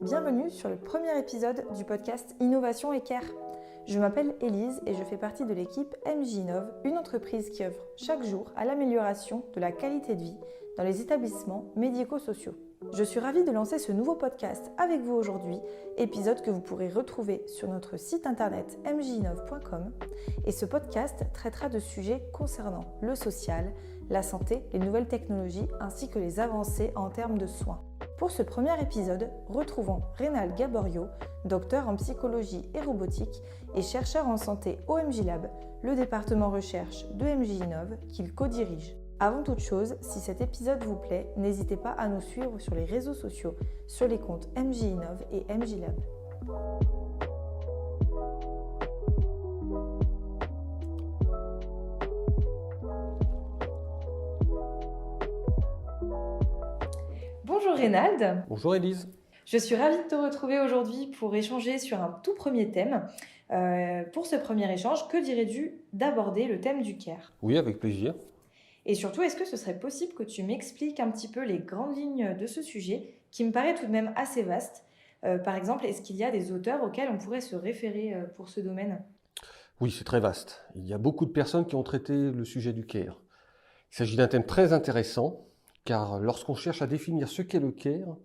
Bienvenue sur le premier épisode du podcast Innovation et Care. Je m'appelle Élise et je fais partie de l'équipe MJ Innov, une entreprise qui œuvre chaque jour à l'amélioration de la qualité de vie dans les établissements médico-sociaux. Je suis ravie de lancer ce nouveau podcast avec vous aujourd'hui, épisode que vous pourrez retrouver sur notre site internet mjinnov.com. Et ce podcast traitera de sujets concernant le social, la santé, les nouvelles technologies ainsi que les avancées en termes de soins. Pour ce premier épisode, retrouvons Reynald Gaborio, docteur en psychologie et robotique et chercheur en santé au MJ Lab, le département recherche de MJ Innov qu'il co-dirige. Avant toute chose, si cet épisode vous plaît, n'hésitez pas à nous suivre sur les réseaux sociaux, sur les comptes MJ Innov et MJ Lab. Bonjour Reynald. Bonjour Élise. Je suis ravie de te retrouver aujourd'hui pour échanger sur un tout premier thème. Pour ce premier échange, que dirais-tu d'aborder le thème du care ? Oui, avec plaisir. Et surtout, est-ce que ce serait possible que tu m'expliques un petit peu les grandes lignes de ce sujet, qui me paraît tout de même assez vaste ? Par exemple, est-ce qu'il y a des auteurs auxquels on pourrait se référer pour ce domaine ? Oui, c'est très vaste. Il y a beaucoup de personnes qui ont traité le sujet du care. Il s'agit d'un thème très intéressant, car lorsqu'on cherche à définir ce qu'est le care,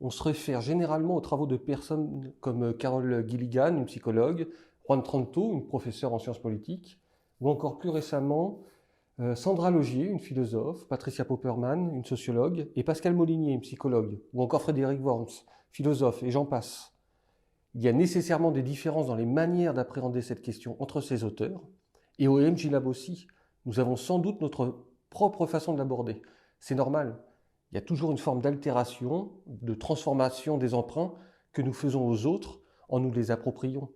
on se réfère généralement aux travaux de personnes comme Carol Gilligan, une psychologue, Juan Tronto, une professeure en sciences politiques, ou encore plus récemment Sandra Logier, une philosophe, Patricia Popperman, une sociologue, et Pascal Molinier, une psychologue, ou encore Frédéric Worms, philosophe, et j'en passe. Il y a nécessairement des différences dans les manières d'appréhender cette question entre ces auteurs, et au MJ Lab aussi, nous avons sans doute notre propre façon de l'aborder. C'est normal, il y a toujours une forme d'altération, de transformation des emprunts que nous faisons aux autres en nous les appropriant.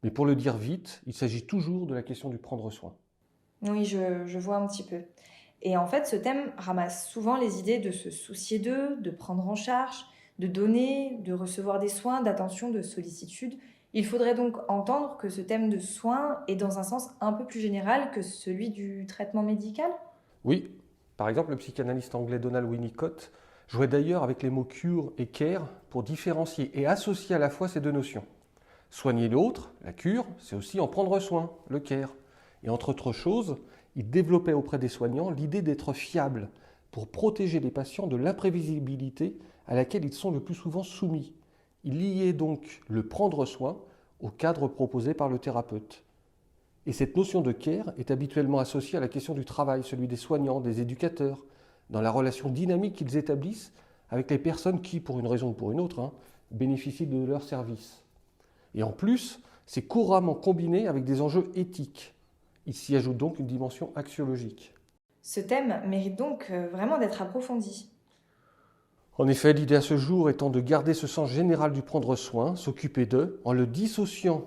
Mais pour le dire vite, il s'agit toujours de la question du prendre soin. Oui, je vois un petit peu. Et en fait, ce thème ramasse souvent les idées de se soucier d'eux, de prendre en charge, de donner, de recevoir des soins, d'attention, de sollicitude. Il faudrait donc entendre que ce thème de soins est dans un sens un peu plus général que celui du traitement médical ? Oui, par exemple, le psychanalyste anglais Donald Winnicott jouait d'ailleurs avec les mots cure et care pour différencier et associer à la fois ces deux notions. Soigner l'autre, la cure, c'est aussi en prendre soin, le care. Et entre autres choses, il développait auprès des soignants l'idée d'être fiable pour protéger les patients de l'imprévisibilité à laquelle ils sont le plus souvent soumis. Il liait donc le prendre soin au cadre proposé par le thérapeute. Et cette notion de care est habituellement associée à la question du travail, celui des soignants, des éducateurs, dans la relation dynamique qu'ils établissent avec les personnes qui, pour une raison ou pour une autre, bénéficient de leurs services. Et en plus, c'est couramment combiné avec des enjeux éthiques. Il s'y ajoute donc une dimension axiologique. Ce thème mérite donc vraiment d'être approfondi. En effet, l'idée à ce jour étant de garder ce sens général du prendre soin, s'occuper d'eux, en le dissociant,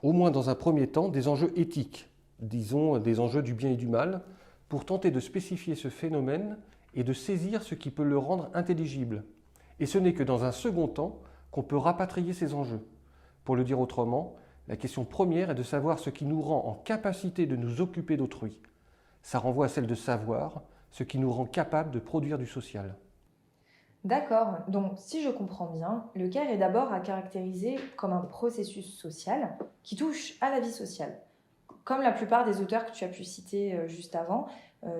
au moins dans un premier temps, des enjeux éthiques, disons des enjeux du bien et du mal, pour tenter de spécifier ce phénomène et de saisir ce qui peut le rendre intelligible. Et ce n'est que dans un second temps qu'on peut rapatrier ces enjeux. Pour le dire autrement, la question première est de savoir ce qui nous rend en capacité de nous occuper d'autrui. Ça renvoie à celle de savoir ce qui nous rend capable de produire du social. D'accord, donc si je comprends bien, le care est d'abord à caractériser comme un processus social qui touche à la vie sociale. Comme la plupart des auteurs que tu as pu citer juste avant,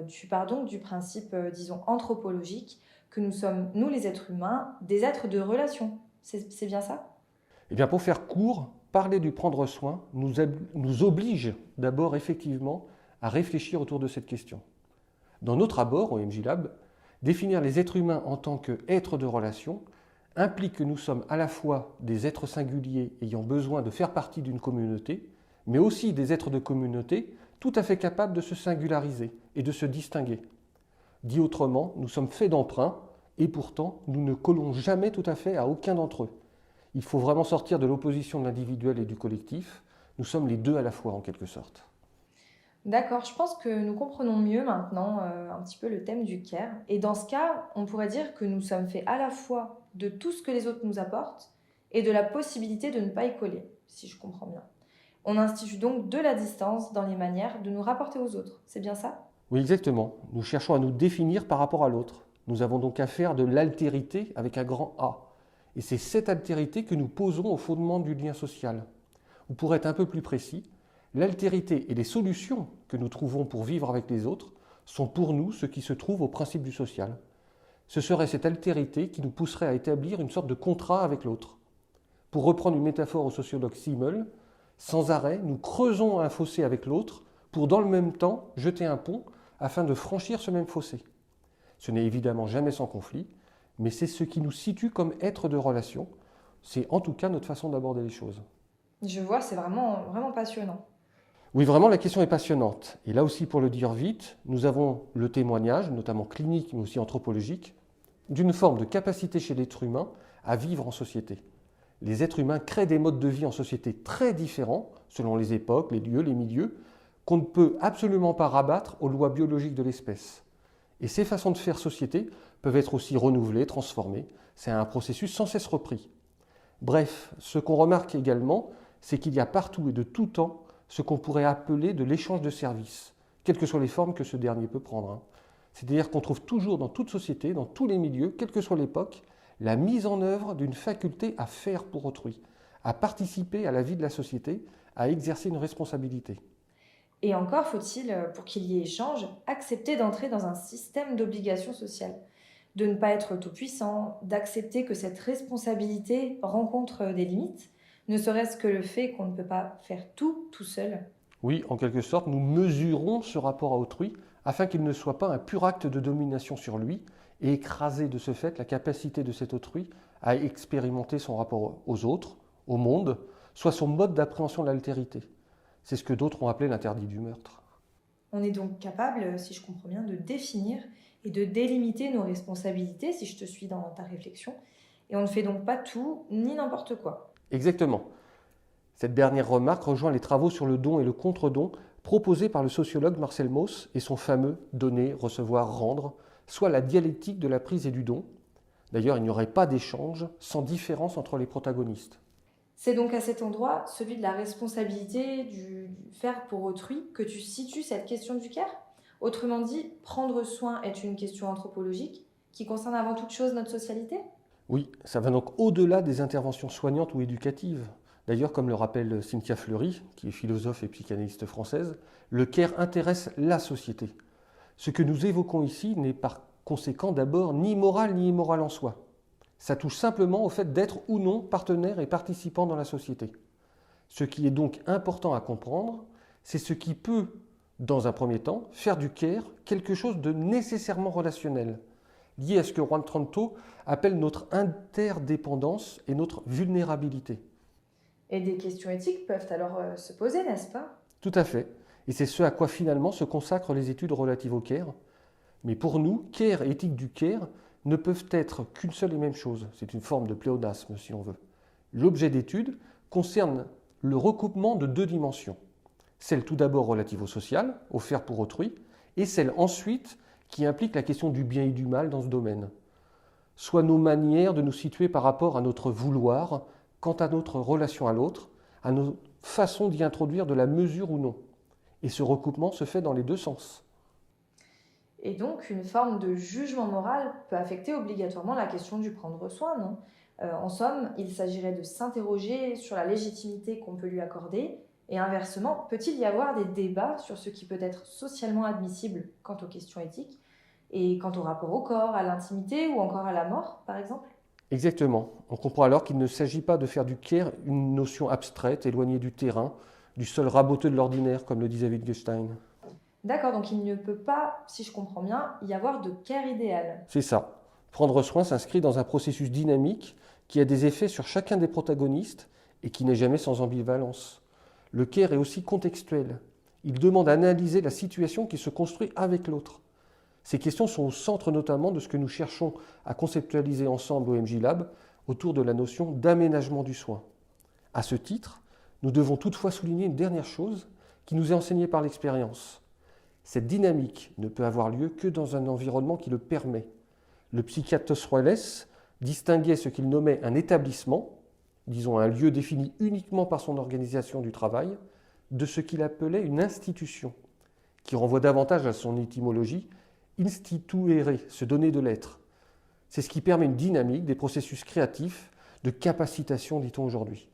tu pars donc du principe, disons, anthropologique, que nous sommes, nous les êtres humains, des êtres de relation. C'est bien ça ? Eh bien, pour faire court, parler du prendre soin nous oblige d'abord effectivement à réfléchir autour de cette question. Dans notre abord au MJ Lab, définir les êtres humains en tant qu'êtres de relation implique que nous sommes à la fois des êtres singuliers ayant besoin de faire partie d'une communauté, mais aussi des êtres de communauté tout à fait capables de se singulariser et de se distinguer. Dit autrement, nous sommes faits d'emprunts et pourtant nous ne collons jamais tout à fait à aucun d'entre eux. Il faut vraiment sortir de l'opposition de l'individuel et du collectif. Nous sommes les deux à la fois en quelque sorte. D'accord, je pense que nous comprenons mieux maintenant un petit peu le thème du care. Et dans ce cas, on pourrait dire que nous sommes faits à la fois de tout ce que les autres nous apportent et de la possibilité de ne pas y coller, si je comprends bien. On institue donc de la distance dans les manières de nous rapporter aux autres, c'est bien ça ? Oui, exactement. Nous cherchons à nous définir par rapport à l'autre. Nous avons donc affaire de l'altérité avec un grand A. Et c'est cette altérité que nous posons au fondement du lien social. Ou pour être un peu plus précis, l'altérité et les solutions que nous trouvons pour vivre avec les autres sont pour nous ce qui se trouve au principe du social. Ce serait cette altérité qui nous pousserait à établir une sorte de contrat avec l'autre. Pour reprendre une métaphore au sociologue Simmel, sans arrêt, nous creusons un fossé avec l'autre pour dans le même temps jeter un pont afin de franchir ce même fossé. Ce n'est évidemment jamais sans conflit, mais c'est ce qui nous situe comme êtres de relation. C'est en tout cas notre façon d'aborder les choses. Je vois, c'est vraiment, vraiment passionnant. Oui, vraiment, la question est passionnante. Et là aussi, pour le dire vite, nous avons le témoignage, notamment clinique, mais aussi anthropologique, d'une forme de capacité chez l'être humain à vivre en société. Les êtres humains créent des modes de vie en société très différents, selon les époques, les lieux, les milieux, qu'on ne peut absolument pas rabattre aux lois biologiques de l'espèce. Et ces façons de faire société peuvent être aussi renouvelées, transformées. C'est un processus sans cesse repris. Bref, ce qu'on remarque également, c'est qu'il y a partout et de tout temps ce qu'on pourrait appeler de l'échange de services, quelles que soient les formes que ce dernier peut prendre. C'est-à-dire qu'on trouve toujours dans toute société, dans tous les milieux, quelle que soit l'époque, la mise en œuvre d'une faculté à faire pour autrui, à participer à la vie de la société, à exercer une responsabilité. Et encore faut-il, pour qu'il y ait échange, accepter d'entrer dans un système d'obligations sociales, de ne pas être tout-puissant, d'accepter que cette responsabilité rencontre des limites, ne serait-ce que le fait qu'on ne peut pas faire tout seul. Oui, en quelque sorte, nous mesurons ce rapport à autrui afin qu'il ne soit pas un pur acte de domination sur lui et écraser de ce fait la capacité de cet autrui à expérimenter son rapport aux autres, au monde, soit son mode d'appréhension de l'altérité. C'est ce que d'autres ont appelé l'interdit du meurtre. On est donc capable, si je comprends bien, de définir et de délimiter nos responsabilités, si je te suis dans ta réflexion, et on ne fait donc pas tout ni n'importe quoi. Exactement. Cette dernière remarque rejoint les travaux sur le don et le contre-don proposés par le sociologue Marcel Mauss et son fameux « donner, recevoir, rendre », soit la dialectique de la prise et du don. D'ailleurs, il n'y aurait pas d'échange sans différence entre les protagonistes. C'est donc à cet endroit, celui de la responsabilité, du faire pour autrui, que tu situes cette question du care. Autrement dit, prendre soin est une question anthropologique qui concerne avant toute chose notre socialité. Oui, ça va donc au-delà des interventions soignantes ou éducatives. D'ailleurs, comme le rappelle Cynthia Fleury, qui est philosophe et psychanalyste française, le care intéresse la société. Ce que nous évoquons ici n'est par conséquent d'abord ni moral ni immoral en soi. Ça touche simplement au fait d'être ou non partenaire et participant dans la société. Ce qui est donc important à comprendre, c'est ce qui peut, dans un premier temps, faire du care quelque chose de nécessairement relationnel, lié à ce que Juan Tronto appelle notre interdépendance et notre vulnérabilité. Et des questions éthiques peuvent alors se poser, n'est-ce pas ? Tout à fait. Et c'est ce à quoi finalement se consacrent les études relatives au care. Mais pour nous, care et éthique du care ne peuvent être qu'une seule et même chose. C'est une forme de pléonasme, si l'on veut. L'objet d'étude concerne le recoupement de deux dimensions. Celle tout d'abord relative au social, au faire pour autrui, et celle ensuite qui implique la question du bien et du mal dans ce domaine. Soit nos manières de nous situer par rapport à notre vouloir, quant à notre relation à l'autre, à nos façons d'y introduire de la mesure ou non. Et ce recoupement se fait dans les deux sens. Et donc, une forme de jugement moral peut affecter obligatoirement la question du prendre soin, non ? En somme, il s'agirait de s'interroger sur la légitimité qu'on peut lui accorder, et inversement, peut-il y avoir des débats sur ce qui peut être socialement admissible quant aux questions éthiques, et quant au rapport au corps, à l'intimité ou encore à la mort, par exemple ? Exactement. On comprend alors qu'il ne s'agit pas de faire du care une notion abstraite, éloignée du terrain, du seul raboteux de l'ordinaire, comme le disait Wittgenstein. D'accord, donc il ne peut pas, si je comprends bien, y avoir de care idéal. C'est ça. Prendre soin s'inscrit dans un processus dynamique qui a des effets sur chacun des protagonistes et qui n'est jamais sans ambivalence. Le care est aussi contextuel. Il demande à analyser la situation qui se construit avec l'autre. Ces questions sont au centre notamment de ce que nous cherchons à conceptualiser ensemble au MJ Lab autour de la notion d'aménagement du soin. À ce titre, nous devons toutefois souligner une dernière chose qui nous est enseignée par l'expérience. Cette dynamique ne peut avoir lieu que dans un environnement qui le permet. Le psychiatre Tosroelles distinguait ce qu'il nommait un établissement, disons un lieu défini uniquement par son organisation du travail, de ce qu'il appelait une institution, qui renvoie davantage à son étymologie, instituere, se donner de l'être. C'est ce qui permet une dynamique, des processus créatifs, de capacitation, dit-on aujourd'hui.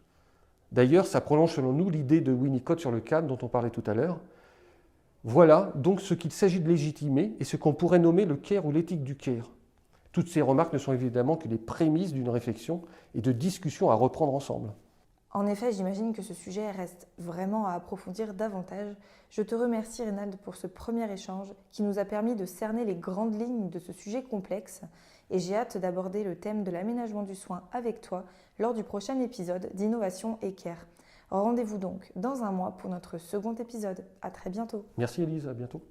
D'ailleurs, ça prolonge selon nous l'idée de Winnicott sur le cadre dont on parlait tout à l'heure. Voilà donc ce qu'il s'agit de légitimer et ce qu'on pourrait nommer le care ou l'éthique du care. Toutes ces remarques ne sont évidemment que les prémices d'une réflexion et de discussion à reprendre ensemble. En effet, j'imagine que ce sujet reste vraiment à approfondir davantage. Je te remercie, Reynald, pour ce premier échange qui nous a permis de cerner les grandes lignes de ce sujet complexe et j'ai hâte d'aborder le thème de l'aménagement du soin avec toi lors du prochain épisode d'Innovation et Care. Rendez-vous donc dans un mois pour notre second épisode. À très bientôt. Merci Élise, à bientôt.